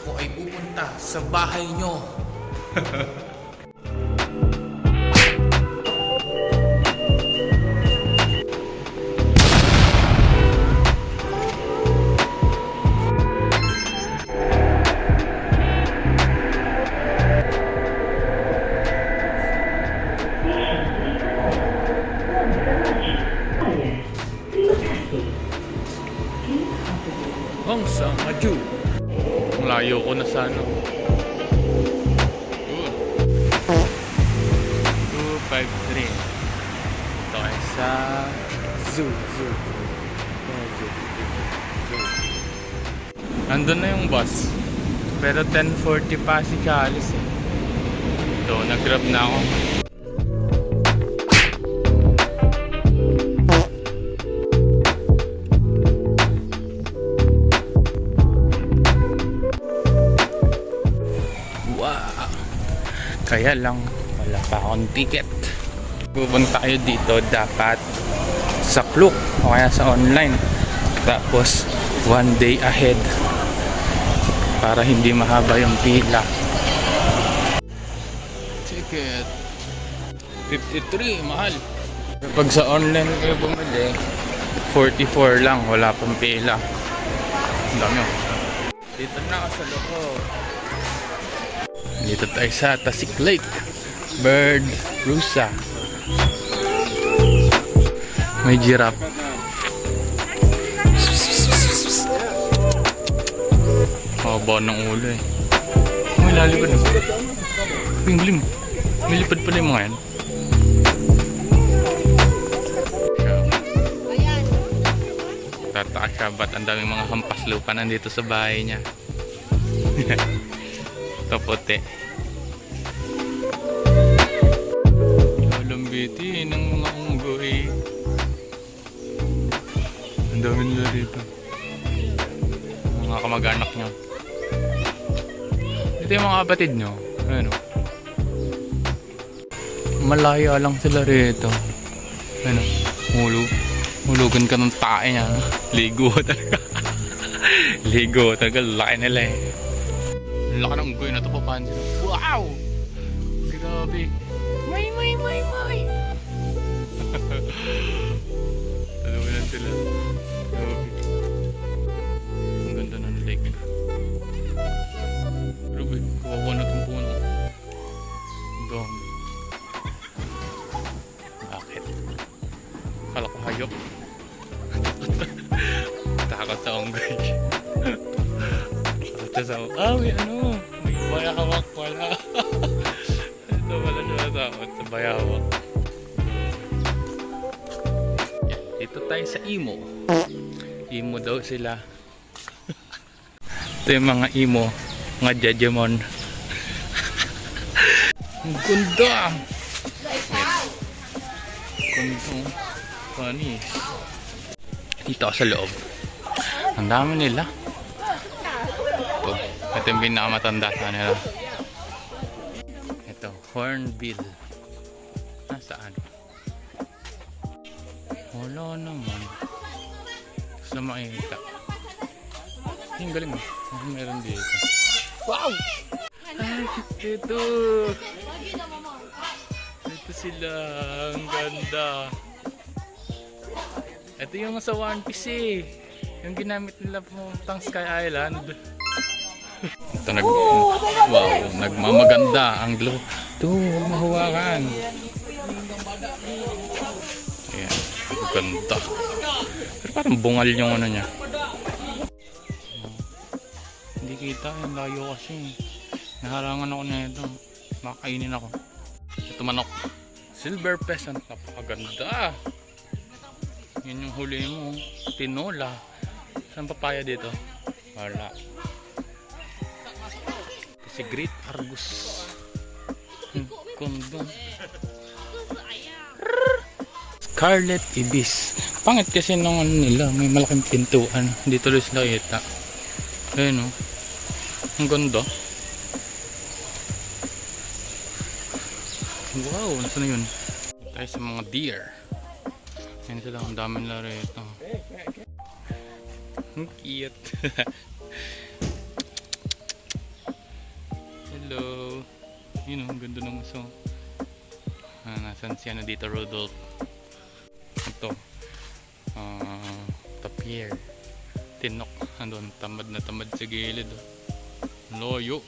Ako ay pupunta sa bahay nyo. Hong Sang Maju. Layo ko na sa ano. 253. Ito ay sa zoo. Nandun na yung bus. Pero 10:40 pa si Chalice eh. So nag-grab na ako. Kaya lang wala pa akong ticket. Pupunta kayo dito dapat sa Klook o kaya sa online. Tapos 1 day ahead para hindi mahaba yung pila. Ticket 53, mahal. Pag sa online kayo bumili 44 lang, wala pang pila. Ang dami yun. Dito na ako sa loob. Dito tayo sa Tasik Lake Bird Rusa. May giraffe. Haba ng ulo eh. May lalipad. Pinglim. May lipad pala yung mga yan. Tataka siya ba't ang daming mga hampas lupa nandito sa bahay niya. Tapote. Lalambiti ng mga unggoy. Ang dami nila dito. Mga kamag-anak nyo. Ito yung mga kapatid nyo. Ano? Malaya lang sila rito. Ano? Hulugan ka ng tae niya. Ligo talaga. Ligo talaga. Laki nila eh. Laki ng unggoy na ito, papansin. Wow! Grabe. May! Talawanan sila. Grabe. Ang ganda ng lake. Grabe, kawawa na itong puno. Ang dami. Bakit? Kala ko hayop. Takot sa unggoy. May ano, may bayawak pala. Ito pala siya natakot sa bayawak. Yan, dito tayo sa Imo. Imo daw sila. Ito yung mga Imo, mga Jajamon. Ang ganda! Ganda. Funny. Dito ako sa loob. Ang dami nila. Ito yung pinakamatanda sa nila. Ito, Hornbill. Nasaan? Wala naman. Gusto makikita. Yung galing mo. Meron dito. Wow! Ay, ito! Ito sila. Ang ganda. Ito yung sa One Piece eh. Yung ginamit nila pang Sky Island. Ito nagmamaganda ang glow. Ito, huwag mahawakan. Ayan, ang ganda. Pero parang bungal yung ano niya. Hindi kita, yung layo kasi. Naharangan ako na ito. Makakainin ako. Ito manok. Silver pheasant, napakaganda. Yan yung huli mo. Tinola. Saan papaya dito? Wala. Si Great Argus. Kondong. Scarlet Ibis. Pangit kasi nung ano nila, may malaking pintuan. Hindi tuloy sila kita. Ayun o. Ang ganda. Wow, nasa na yun? Tayo sa mga deer. Ayun sila, ang dami nila rito. Ang cute. Hello. Yun o, ang ganda ng uso. Nasaan si ano dito, Rudolph? Ito. Tapir. Tinok. Andun, tamad na tamad sa gilid. Loyo.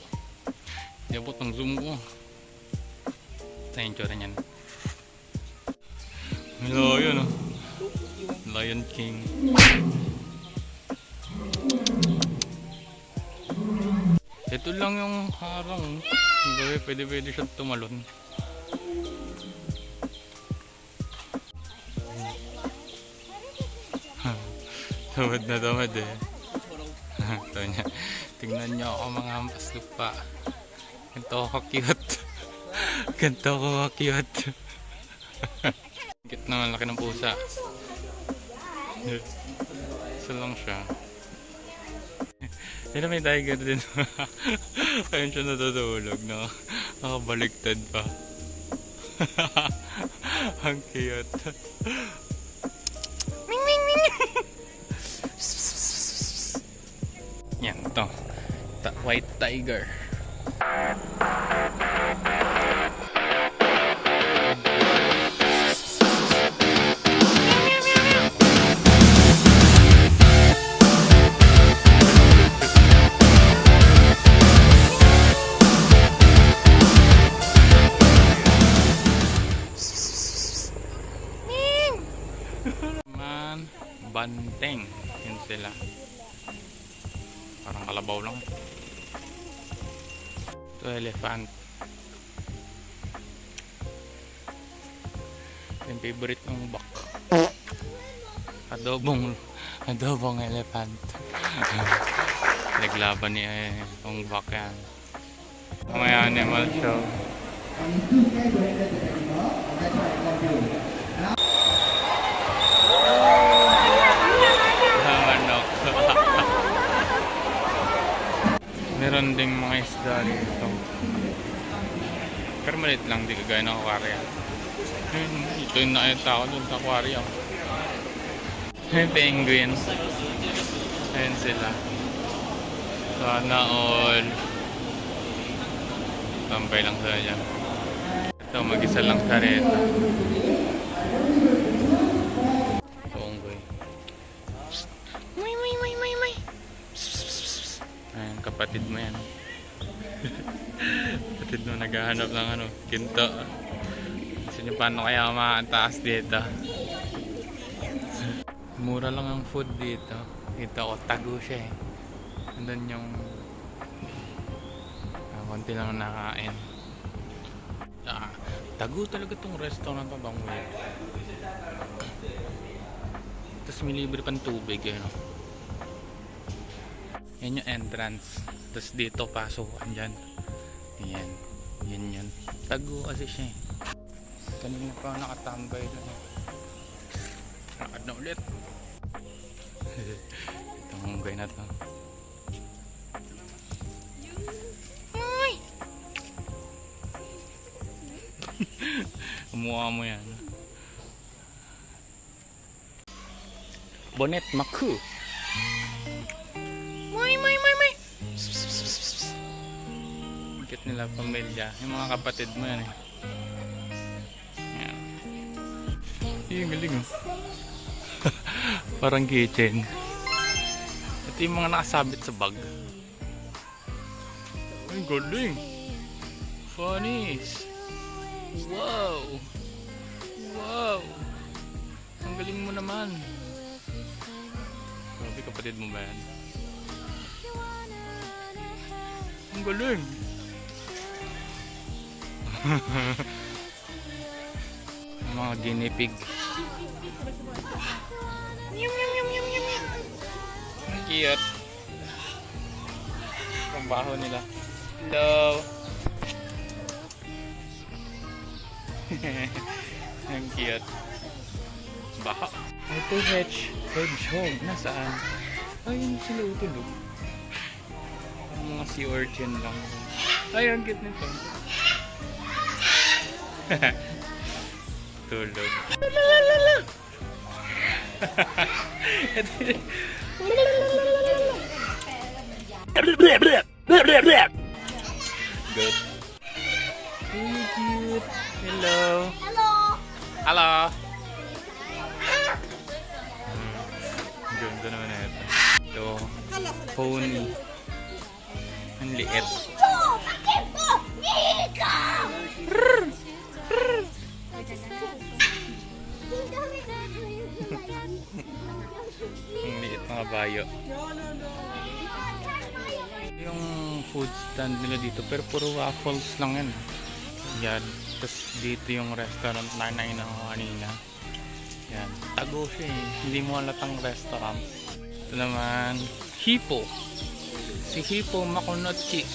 Yabot ang zoom ko. Ito yung tsura niyan. Loyo, no? Lion King. Ito lang yung harang. Pwede siyang tumalon. Tamad na tamad eh. Ito niya. Tingnan niyo ako mga hampas lupa. Ganito ako cute. Ganito ako cute. Cute naman, laki ng pusa. Isa lang siya. Pero may tiger din. Ayun siya natutulog, no? Nakabaliktad pa. Ang cute. Yan, ito. White tiger. Banteng. Yun sila. Parang kalabaw lang. Ito elephant. Yung favorite ng bak. Adobong elephant. Naglaban ni yung bak yan. May animal show. Meron ding mga isda dito. Pero maliit lang, di kagaya ng aquarium. Ito yung nakita ko dun sa aquarium. May penguin. Ayan sila. Sana all. Tambay lang sila dyan. Ito, mag-isa lang sa reta. Tunggoy. Ayan, kapatid mo yan. Kapatid mo naghahanap ng ano, ginto. Gusto nyo paano kaya mataas dito. Mura lang ang food dito. Dito ako, tago siya eh. Andun yung konti lang nakain. Tago talaga tong restaurant na bang weird. Tapos may libre pang tubig eh, no? Yan yung entrance. Tapos dito pasukan dyan. Yan. Yan. Tago kasi siya eh. Kanina pa nakatambay doon. Nakad na ulit. Itong munggay na to. Kumuha mo yan. Bonnet Maku. Bakit nila pamilya? Yung mga kapatid mo yan eh. Yan. Yung galing oh. Parang kitchen. Ito yung mga nakasabit sa bag. Ay, galing. Funnies. Wow. Wow. Ang galing mo naman. Grabe, kapatid mo ba yan? Ang galing. Mga guinea pig. Ang cute. Ang baho nila. Hello. Ang cute. Baha. Ito hedgehog. Nasaan? Ayun sila utulog. Ang mga sea urchin lang. Ay, ang cute nito. Tulog. Good. Hey, cute. Hello. Hello. Ganda naman na ito. Ito, pony. Ang liit. Ang liit mga bayo. Yung food stand nila dito, pero puro waffles lang yan. Yan. Tapos dito yung restaurant na nainang kanina. Yan. Tago siya eh. Hindi mo halatang restaurant. Ito naman, Hippo. Si Hippo Makunotchi.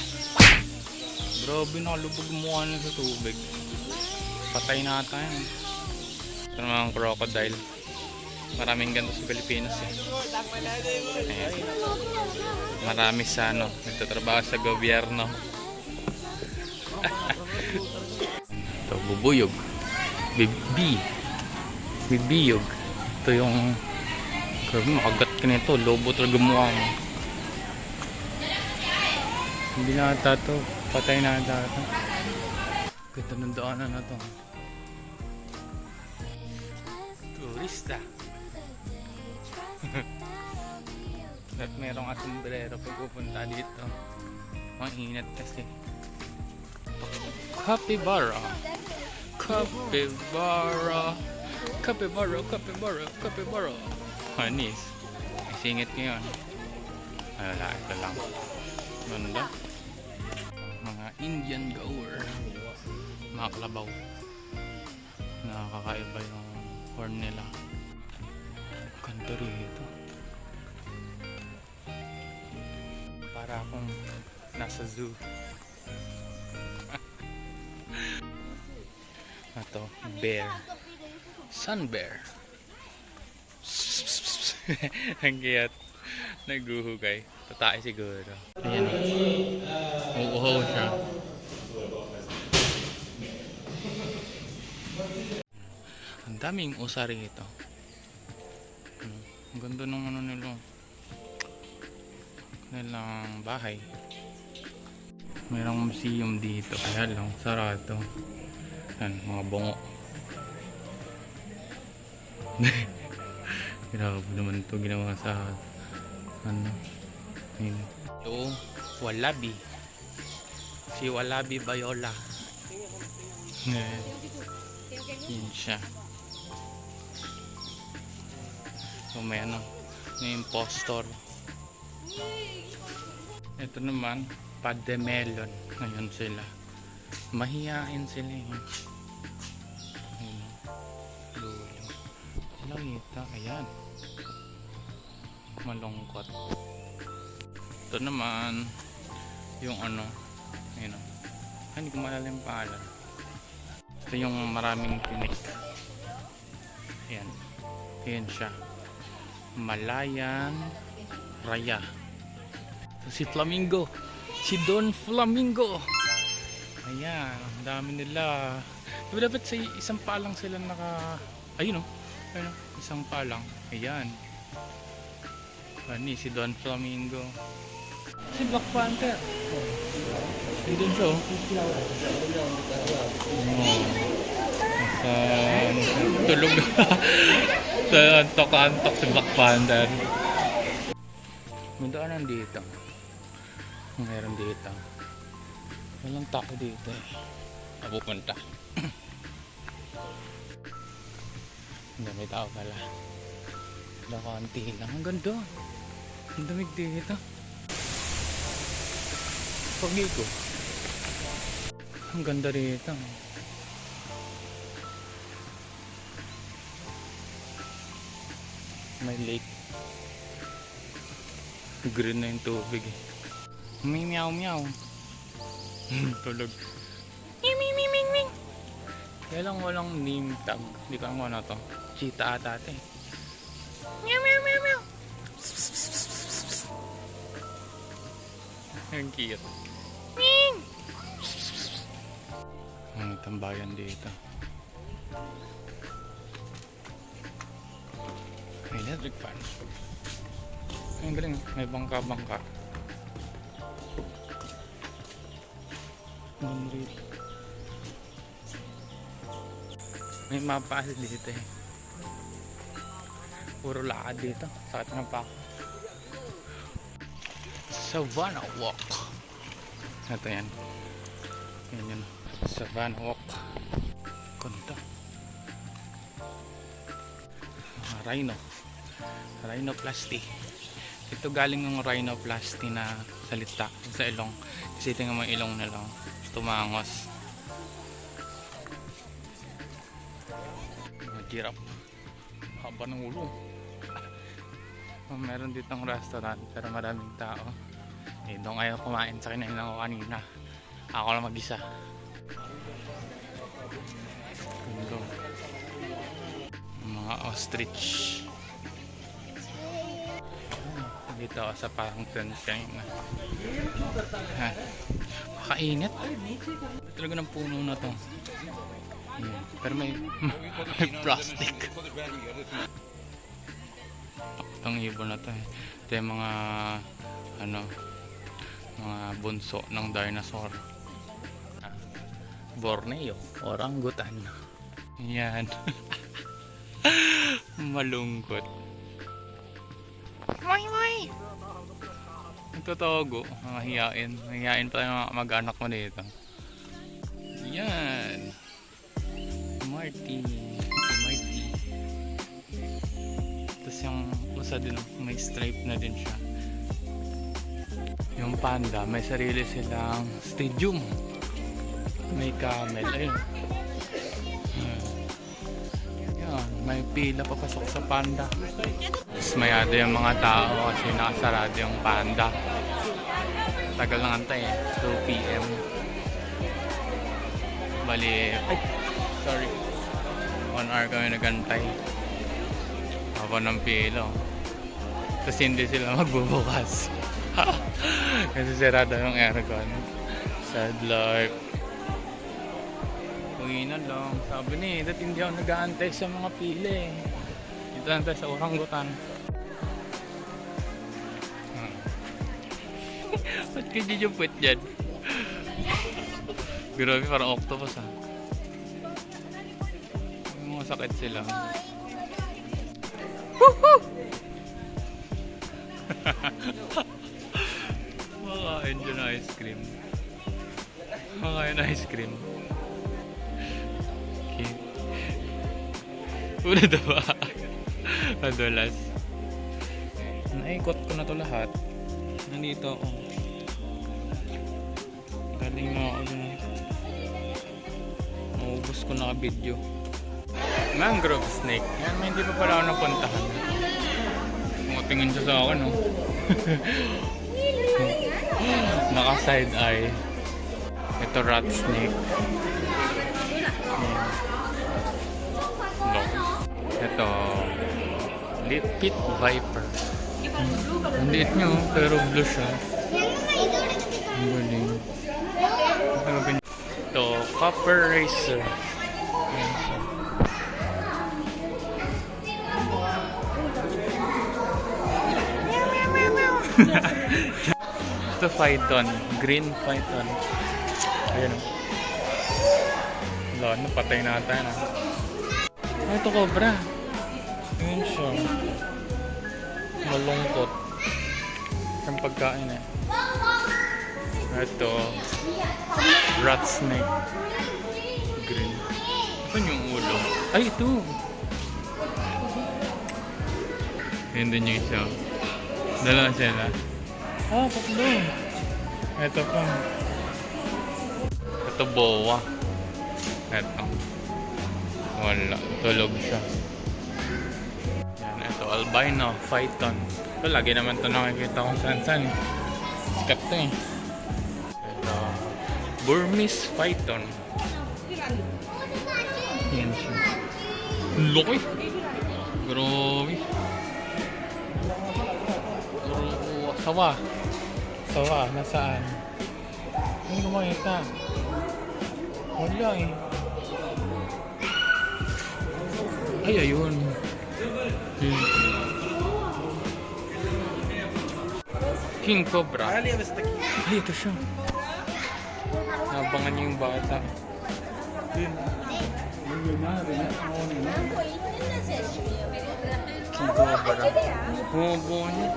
Grabe, nakalubog mukha na sa tubig. Patay na ata yan. Ito naman crocodile. Maraming ganito sa Pilipinas eh. Ayan. Marami sa ano, nagtatrabaho sa gobyerno. Ito, bubuyog. Bibiyog. Ito yung makagat ka nito. Lobo talaga mukha mo. Hindi na ata ito. Patay na ata ito. Ganda ng daanan na ito. Turista. At merong sombrero pag pupunta dito. Mainit kasi. Capybara. Capybara. Capybara, capybara, capybara. Hanis. Singit ngayon. Ay, wala. Ito lang. Ganda. Mga Indian gaur. Mga kalabaw. Nakakaiba yung horn nila. Ganda rin ito. Para akong nasa zoo. Ito, bear. Sun bear. Ang kiyat. Naguhugay. Tatay siguro. Ayan o. Uuhaw siya. Ang daming usari ito. Ang ganda ng ano nila. Nilang bahay. Mayroong museum dito. Kaya lang, sarado. Yan, mga bungo. Grabe naman ito ginawa sa ano. Yun. Ito, Walabi. Si Walabi Bayola. Yun siya. So may ano, may impostor. Ito naman, Pademelon. Ngayon sila. Mahihain sila eh. Ayun. Dulo. Sila kita. Ayan. Malungkot. Ito naman, yung ano, ayun o. Hindi ko malala yung pangalan. Ito yung maraming tinik. Ayan. Ayan siya. Malayan Raya. Si Flamingo. Si Don Flamingo. Ayan, ang dami nila. Dapat sa isang palang sila naka... Ayun o. Ayun o, isang palang. Ayan. Ani, si Don Flamingo. Si Black Panther. Doon siya o. Tulog. Antok-antok si Black Panther. May daanan dito. Meron dito. Walang tao dito eh. Napupunta. Hindi, may tao pala. Nakanti lang. Ang ganda. Ang damig dito. Pagi ko. Ang ganda dito. May lake. Green na yung tubig eh. May meow meow. Tulog. Ming. Kaya lang walang name tag. Hindi ko alam ano to. Cheetah ata ate. Meow. Ang cute. Ming! Ang tambayan dito. Electric fan. Ang galing. May bangka-bangka. May mapahal dito eh. Puro lakad dito. Sakit ng pa. Savannah Walk. Ito yan. Yan yun. Savannah Walk. Kunta. Rhinoplasty. Ito galing ng rhinoplasty na salita sa ilong. Kasi tingnan mo yung ilong nila. Tumangos. Giraffe. Haba ng ulo. Meron ditong restaurant pero maraming tao. Doon ayaw kumain sa kinain ko kanina. Ako lang mag-isa. Mga ostrich. Dito ako sa parang tent kanina. Makainit. Talaga ng puno na to. Pero may plastic. Itong ibon na to eh. Ito yung mga mga bunso ng dinosaur. Borneo, orangutan. Yan. Malungkot. Moy! Nagtotogo. Mga hiyain. Hiyain pa yung mag-anak mo dito. Yan. Marty. Tapos yung usa din, may stripe na din siya. Yung panda, may sarili silang stadium. May camel. Ayun. Yan, may pila papasok sa panda. Tapos mayado yung mga tao kasi nakasarado yung panda. Tagal ng antay eh. 2 PM. Bali, sorry. 1 hour kami nagantay. Ako ng pilo. Kasi hindi sila magbubukas. Kasi sirado yung aircon. Sad life. Uwi na lang. Sabi ni, dati hindi ako nag-aantay sa mga pila eh. Dito lang tayo sa orangutan. Ba't kayo dyan puwet dyan? Grabe, parang octopus ha. Sakit sila. Makain dyan ice cream. Makain ice cream. Okay. Una diba? Madulas. Naikot ko na to lahat. Nandito ako. Galing mo ako dun. Maubos ko na ka-video. Mangrove snake. Yan, may hindi pa pala ako napuntahan. Tingin siya sa akin, no? Naka side eye. Ito rat snake. Ito pit viper. Ang liit nyo, pero blue siya. Ang galing. Ito, copper racer. Ito python, green python. Ayun. Wala, napatay natin. Ito cobra. Ayun siya. Malungkot. Ang pagkain eh. Ito rat snake. Green. Saan yung ulo? Ay, ito. Yun din yung isa. Dalawa sila. Ah, tatlo. Ito pa. Ito boa. Ito. Wala. Tulog siya. Yan. Ito albino python. Ito lagi naman ito nakikita kung saan saan. Sikat to eh. Ito Burmese python. Yan siya. Laki! Grabe. Sawa. Sawa, nasaan? Hindi ko makita. Wala eh. Ay, ayun. King Cobra. Ay, ito siya. Nabangan niyo yung bata. King Cobra. Bobo niya.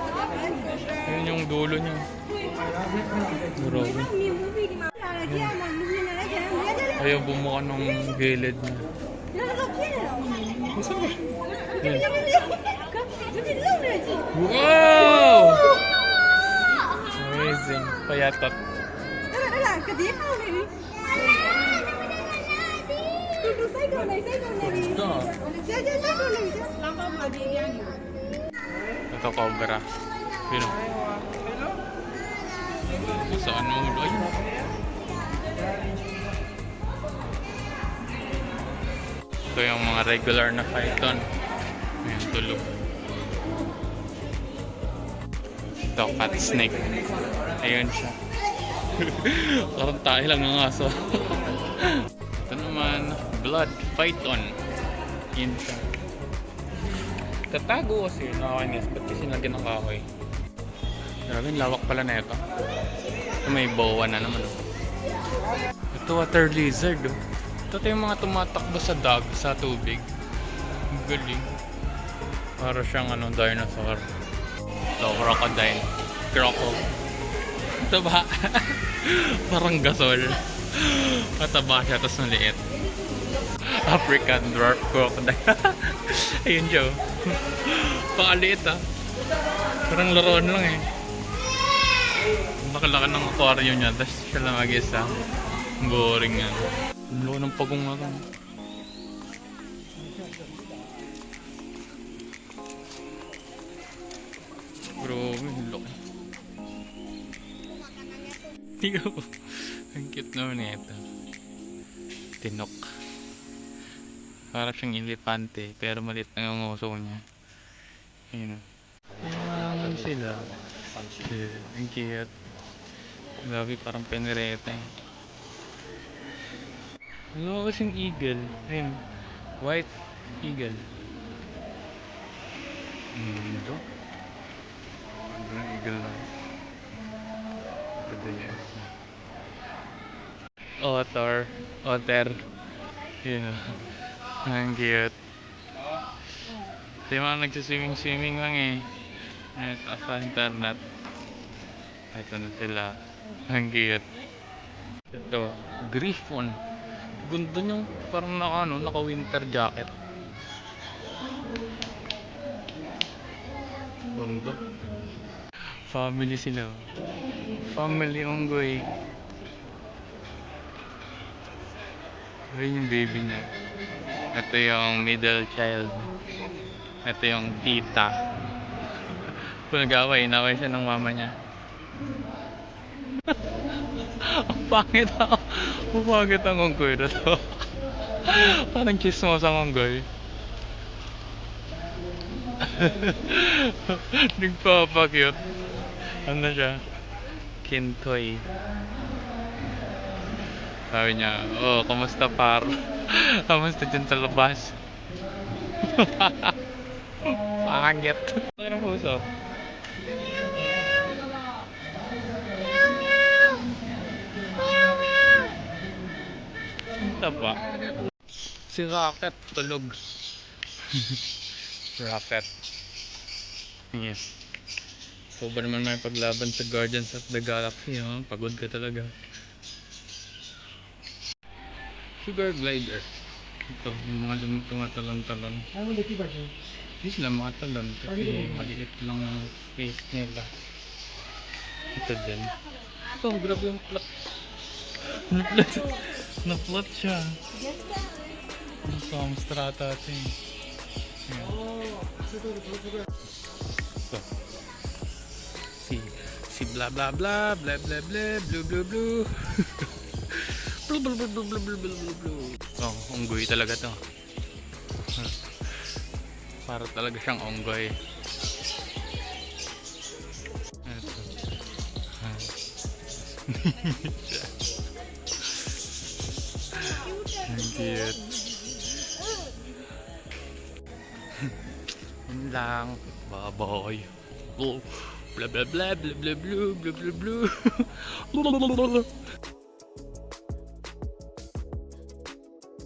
Yun yung dulo niya. Grabe. Ayaw bumuka ng gilid niya. Wow! Amazing. Payatot. Ito cobra. Sino? Saan mo ulo? Ayun. Ito yung mga regular na python. Ayan, tulog. Ito, cat snake. Ayun siya. Parang tayo lang ng aso. Ito naman, blood python. Yun siya. Tatago kasi nakakainis. Ba't kasi nagyan ng kahoy? Grabe, lawak pala na ito. Ito may boa na naman. Ito water lizard. Ito yung mga tumatakbo sa tubig. Ang galing. Para siyang dinosaur. Ito, crocodile. Croco. Ito ba? Parang gasol. Mataba siya, tapos maliit. African dwarf crocodile. Ayun siya. Pakaliit Parang laruan lang eh. Nakalaki ng aquarium niya, tapos siya lang mag-isa. Boring nga. Ang loko ng pagong nga. Bro, ang loko. Tiyo. Ang cute naman ito. Tinok. Para siyang elepante, pero maliit lang ang uso niya. Ayun. Ayan sila. Ang cute. Grabe, parang penereta eh. Ano kasing eagle? Ayun. White eagle. Ito. Ano yung eagle na? Ito din yan. Otter. Yun ang cute. Ito yung mga nagsiswimming lang eh. Ito sa internet. Ito na sila. Ang cute. Ito, griffon. Ganda nyo. Parang naka winter jacket. Ganda. Family sila. Family unggoy. Ayun yung baby niya. Ito yung middle child. Ito yung tita. Kung nag-away, inaway siya ng mama niya. Ang pangit ang unggoy na to. Parang chismos ang unggoy. Nagpapakute. Ano siya? Kintoy. Sabi niya, oh, kamusta par? Kamusta dyan sa labas? Pangit. Ano ng puso? Ito pa. Si Rocket tulog. Rocket. Yes. So ba naman may paglaban sa Guardians of the Galaxy, pagod ka talaga. Sugar glider. Ito, yung mga tumatalon-talon. Hindi sila makatalon kasi maliit lang ang face nila. Ito din. Ito, grabe yung plot. Na-plot siya. Ito, ang strata ito eh. Ito. Si bla bla bla, bla bla bla, blue blue blue. Oh, unggoy talaga to. Para talaga siyang unggoy. Ito. Ang cute. Yun lang. Bye-bye. Blah blah blah blah blah blah blah blah blah.